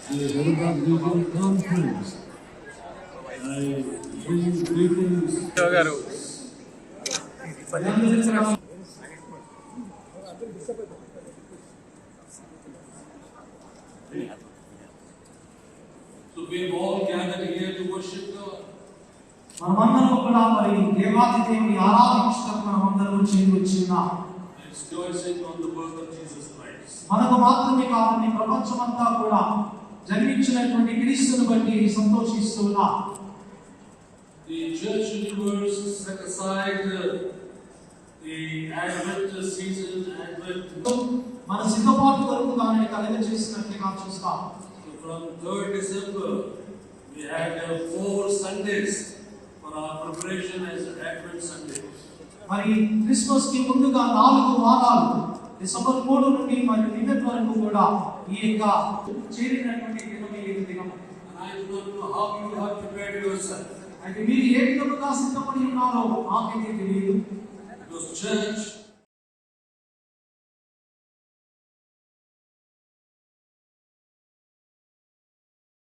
the Hyderabad Regional Conference. I bring greetings. So we have all gathered here to worship God. మనమందరం కూడా మరి దేవాది దేవుని ఆరాధించుటకు మనమందరం చేరి వచ్చున్నాం. It's rejoicing on the birth of Jesus Christ. మనకు మాత్రమే కాదు, ప్రపంచమంతా కూడా జన్మించినటువంటి క్రీస్తును బట్టి సంతోషిస్తున్నాం. The church universe set aside the Advent season, Advent. మన సిద్ధపాటు వరకు దానిని కలగ చేసినట్లుగా చూస్తాం. So from 3rd December we had 4 Sundays for our preparation as Advent Sunday. మరి క్రిస్మస్ కి ముందుగా 4 వారాలు డిసెంబర్ 3 నుండి మరి నిన్నటి వరకు కూడా ఈ యొక్క చేరినటువంటి దినమే ఈ దినం. I do not know how you have prepared yourself. అయితే మీరు ఏ విధంగా సిద్ధపడి ఉన్నారో నాకైతే తెలియదు. Because church